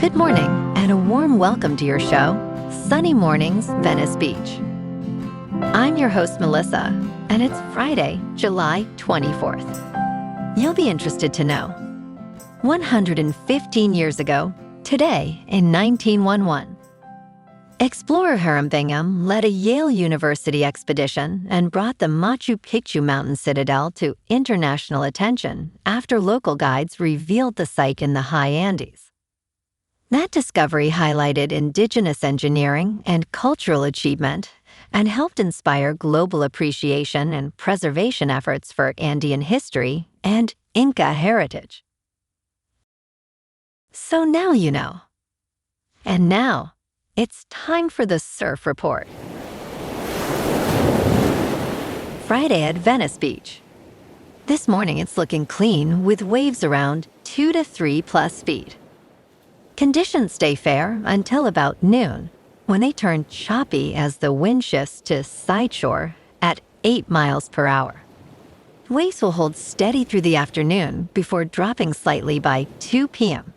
Good morning, and a warm welcome to your show, Sunny Mornings, Venice Beach. I'm your host, Melissa, and it's Friday, July 24th. You'll be interested to know, 115 years ago, today in 1911, explorer Hiram Bingham led a Yale University expedition and brought the Machu Picchu mountain citadel to international attention after local guides revealed the site in the high Andes. That discovery highlighted indigenous engineering and cultural achievement and helped inspire global appreciation and preservation efforts for Andean history and Inca heritage. So now you know. And now, it's time for the Surf Report. Friday at Venice Beach. This morning it's looking clean with waves around 2 to 3 plus feet. Conditions stay fair until about noon, when they turn choppy as the wind shifts to sideshore at 8 miles per hour. Waves will hold steady through the afternoon before dropping slightly by 2 p.m.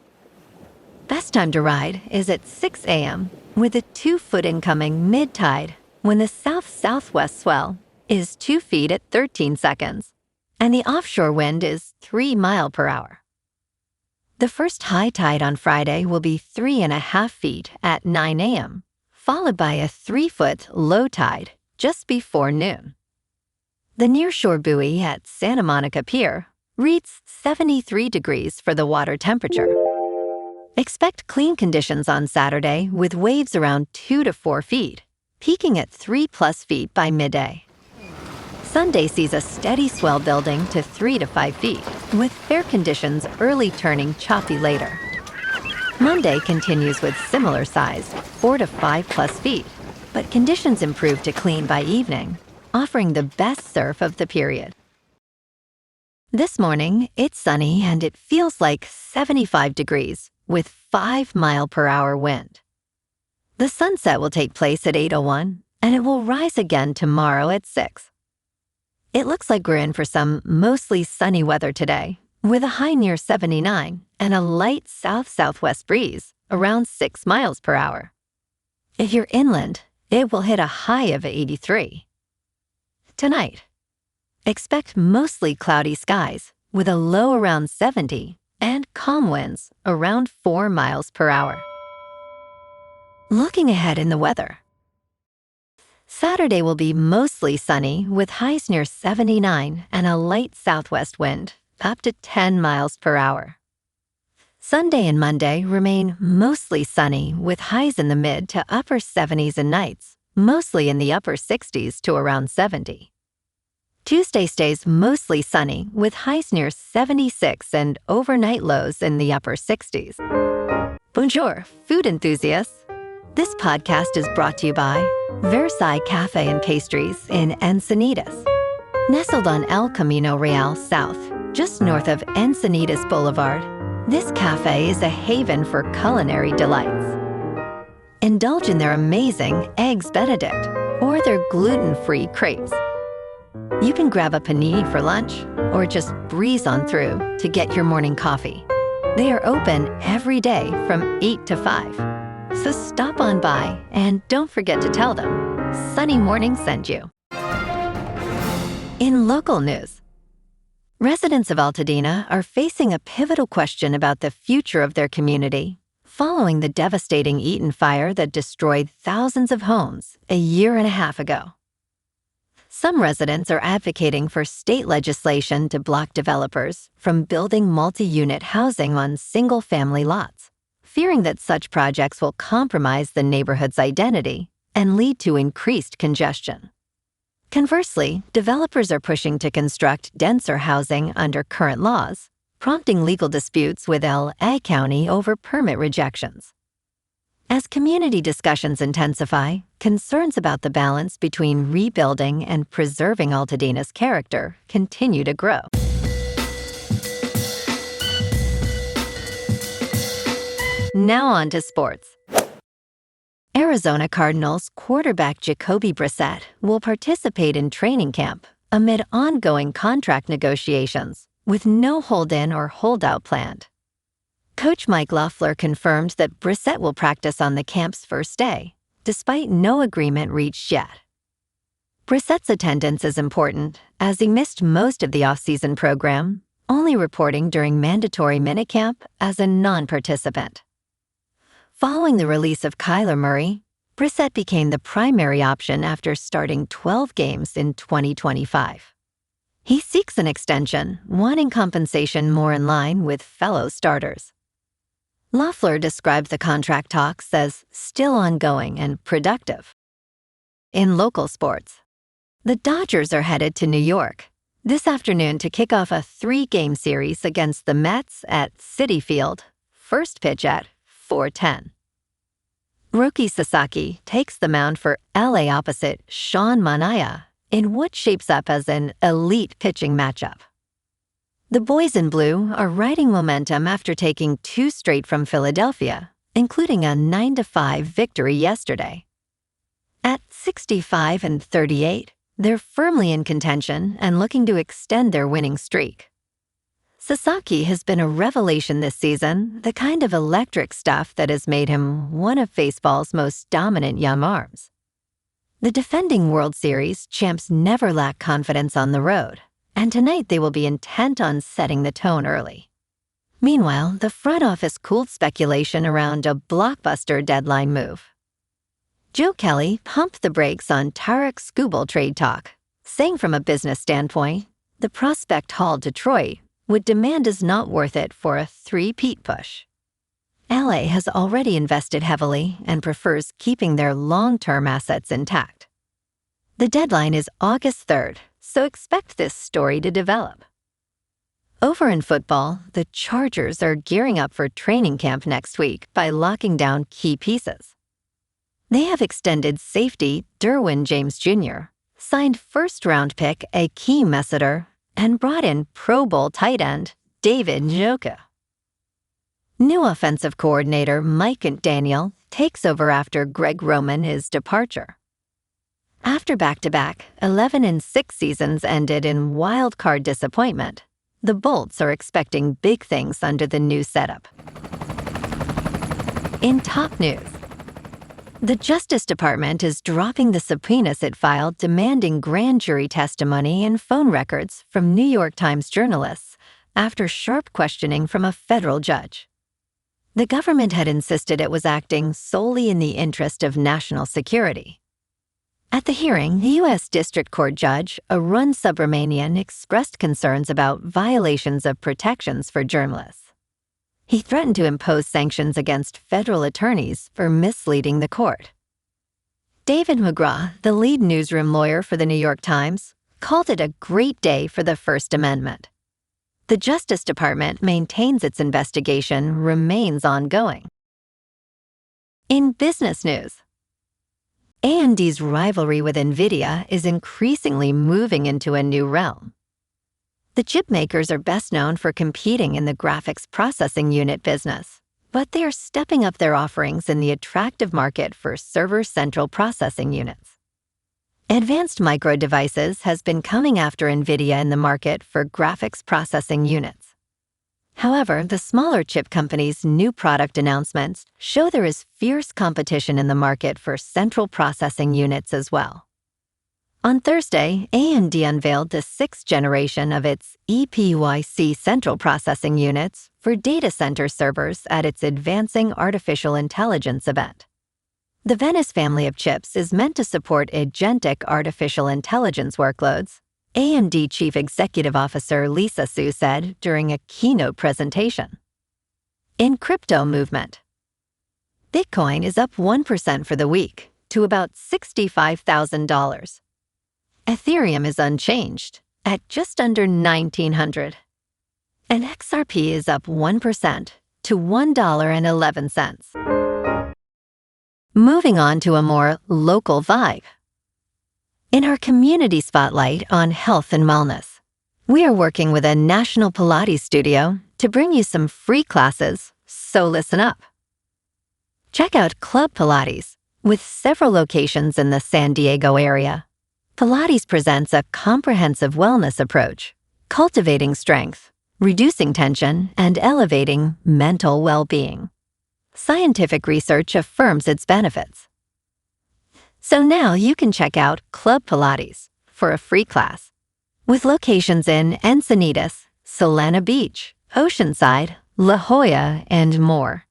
Best time to ride is at 6 a.m. with a 2-foot incoming mid-tide when the south-southwest swell is 2 feet at 13 seconds and the offshore wind is 3 miles per hour. The first high tide on Friday will be 3.5 feet at 9 a.m., followed by a 3-foot low tide just before noon. The nearshore buoy at Santa Monica Pier reads 73 degrees for the water temperature. Expect clean conditions on Saturday with waves around 2 to 4 feet, peaking at 3 plus feet by midday. Sunday sees a steady swell building to 3 to 5 feet, with fair conditions early turning choppy later. Monday continues with similar size, 4 to 5 plus feet, but conditions improve to clean by evening, offering the best surf of the period. This morning, it's sunny and it feels like 75 degrees with 5 mile per hour wind. The sunset will take place at 8:01, and it will rise again tomorrow at 6. It looks like we're in for some mostly sunny weather today, with a high near 79 and a light south-southwest breeze around 6 miles per hour. If you're inland, it will hit a high of 83. Tonight, expect mostly cloudy skies with a low around 70 and calm winds around 4 miles per hour. Looking ahead in the weather, Saturday will be mostly sunny with highs near 79 and a light southwest wind up to 10 miles per hour. Sunday and Monday remain mostly sunny with highs in the mid to upper 70s and nights, mostly in the upper 60s to around 70. Tuesday stays mostly sunny with highs near 76 and overnight lows in the upper 60s. Bonjour, food enthusiasts. This podcast is brought to you by Versailles Cafe and Pastries in Encinitas. Nestled on El Camino Real South, just north of Encinitas Boulevard, this cafe is a haven for culinary delights. Indulge in their amazing Eggs Benedict or their gluten-free crepes. You can grab a panini for lunch or just breeze on through to get your morning coffee. They are open every day from 8 to 5. So stop on by and don't forget to tell them Sunny Morning sent you. In local news, residents of Altadena are facing a pivotal question about the future of their community following the devastating Eaton Fire that destroyed thousands of homes a year and a half ago. Some residents are advocating for state legislation to block developers from building multi-unit housing on single-family lots, fearing that such projects will compromise the neighborhood's identity and lead to increased congestion. Conversely, developers are pushing to construct denser housing under current laws, prompting legal disputes with L.A. County over permit rejections. As community discussions intensify, concerns about the balance between rebuilding and preserving Altadena's character continue to grow. Now on to sports. Arizona Cardinals quarterback Jacoby Brissett will participate in training camp amid ongoing contract negotiations with no hold-in or holdout planned. Coach Mike Loeffler confirmed that Brissett will practice on the camp's first day, despite no agreement reached yet. Brissett's attendance is important, as he missed most of the off-season program, only reporting during mandatory minicamp as a non-participant. Following the release of Kyler Murray, Brissett became the primary option after starting 12 games in 2025. He seeks an extension, wanting compensation more in line with fellow starters. Loeffler described the contract talks as still ongoing and productive. In local sports, the Dodgers are headed to New York this afternoon to kick off a 3-game series against the Mets at Citi Field, first pitch at 4:10. Roki Sasaki takes the mound for LA opposite Sean Manaea in what shapes up as an elite pitching matchup. The boys in blue are riding momentum after taking 2 straight from Philadelphia, including a 9-5 victory yesterday. At 65-38, they're firmly in contention and looking to extend their winning streak. Sasaki has been a revelation this season, the kind of electric stuff that has made him one of baseball's most dominant young arms. The defending World Series champs never lack confidence on the road, and tonight they will be intent on setting the tone early. Meanwhile, the front office cooled speculation around a blockbuster deadline move. Joe Kelly pumped the brakes on Tarek Skubal trade talk, saying from a business standpoint, the prospect haul to Detroit would demand is not worth it for a 3-peat push. LA has already invested heavily and prefers keeping their long-term assets intact. The deadline is August 3rd, so expect this story to develop. Over in football, the Chargers are gearing up for training camp next week by locking down key pieces. They have extended safety Derwin James Jr., signed first-round pick Akeem Messeter, and brought in Pro Bowl tight end David Njoku. New offensive coordinator Mike Daniel takes over after Greg Roman's departure. After back-to-back 11-6 seasons ended in wild-card disappointment, the Bolts are expecting big things under the new setup. In top news, the Justice Department is dropping the subpoenas it filed demanding grand jury testimony and phone records from New York Times journalists after sharp questioning from a federal judge. The government had insisted it was acting solely in the interest of national security. At the hearing, the U.S. District Court Judge Arun Subramanian expressed concerns about violations of protections for journalists. He threatened to impose sanctions against federal attorneys for misleading the court. David McGraw, the lead newsroom lawyer for the New York Times, called it a great day for the First Amendment. The Justice Department maintains its investigation remains ongoing. In business news, AMD's rivalry with NVIDIA is increasingly moving into a new realm. The chip makers are best known for competing in the graphics processing unit business, but they are stepping up their offerings in the attractive market for server central processing units. Advanced Micro Devices has been coming after NVIDIA in the market for graphics processing units. However, the smaller chip companies' new product announcements show there is fierce competition in the market for central processing units as well. On Thursday, AMD unveiled the 6th generation of its EPYC central processing units for data center servers at its Advancing Artificial Intelligence event. The Venice family of chips is meant to support agentic artificial intelligence workloads, AMD Chief Executive Officer Lisa Su said during a keynote presentation. In crypto movement, Bitcoin is up 1% for the week to about $65,000. Ethereum is unchanged at just under $1,900. And XRP is up 1% to $1.11. Moving on to a more local vibe. In our community spotlight on health and wellness, we are working with a national Pilates studio to bring you some free classes, so listen up. Check out Club Pilates, with several locations in the San Diego area. Pilates presents a comprehensive wellness approach, cultivating strength, reducing tension, and elevating mental well-being. Scientific research affirms its benefits. So now you can check out Club Pilates for a free class, with locations in Encinitas, Solana Beach, Oceanside, La Jolla, and more.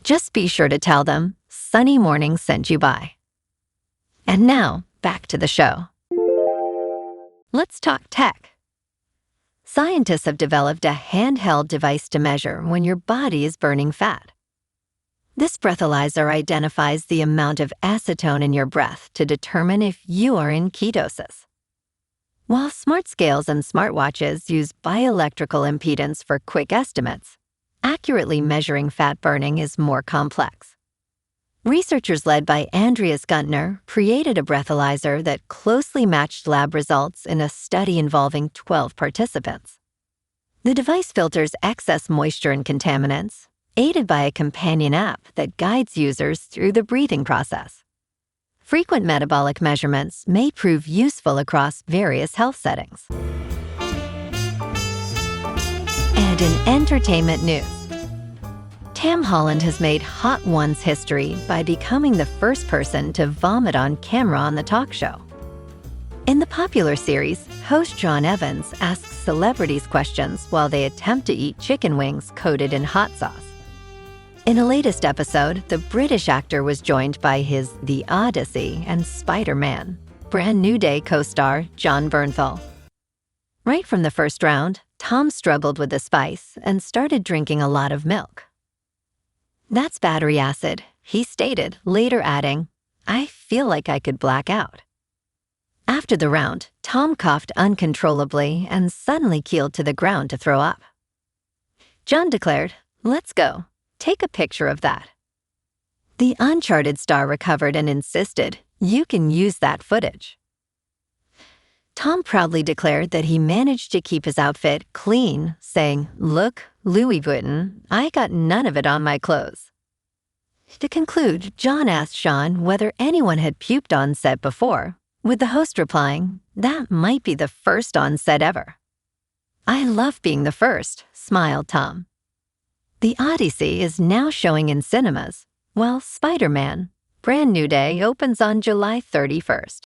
Just be sure to tell them Sunny Morning sent you by. And now, back to the show. Let's talk tech. Scientists have developed a handheld device to measure when your body is burning fat. This breathalyzer identifies the amount of acetone in your breath to determine if you are in ketosis. While smart scales and smartwatches use bioelectrical impedance for quick estimates, accurately measuring fat burning is more complex. Researchers led by Andreas Guntner created a breathalyzer that closely matched lab results in a study involving 12 participants. The device filters excess moisture and contaminants, aided by a companion app that guides users through the breathing process. Frequent metabolic measurements may prove useful across various health settings. And in entertainment news, Tam Holland has made Hot Ones history by becoming the first person to vomit on camera on the talk show. In the popular series, host John Evans asks celebrities questions while they attempt to eat chicken wings coated in hot sauce. In a latest episode, the British actor was joined by his The Odyssey and Spider-Man, Brand New Day co-star John Bernthal. Right from the first round, Tom struggled with the spice and started drinking a lot of milk. "That's battery acid," he stated, later adding, "I feel like I could black out." After the round, Tom coughed uncontrollably and suddenly keeled to the ground to throw up. John declared, "Let's go. Take a picture of that." The Uncharted star recovered and insisted, "You can use that footage." Tom proudly declared that he managed to keep his outfit clean, saying, "Look, Louis Vuitton, I got none of it on my clothes." To conclude, John asked Sean whether anyone had puked on set before, with the host replying, "That might be the first on set ever." "I love being the first," smiled Tom. The Odyssey is now showing in cinemas, while Spider-Man, Brand New Day, opens on July 31st.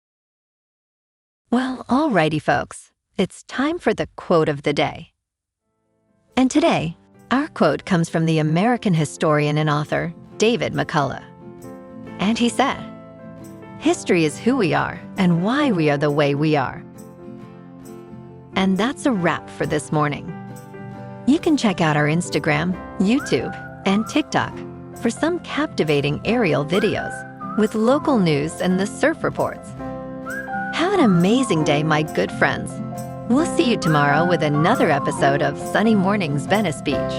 Well, alrighty folks, it's time for the quote of the day. And today, our quote comes from the American historian and author, David McCullough. And he said, "History is who we are and why we are the way we are." And that's a wrap for this morning. You can check out our Instagram, YouTube, and TikTok for some captivating aerial videos with local news and the surf reports. Have an amazing day, my good friends. We'll see you tomorrow with another episode of Sunny Mornings Venice Beach.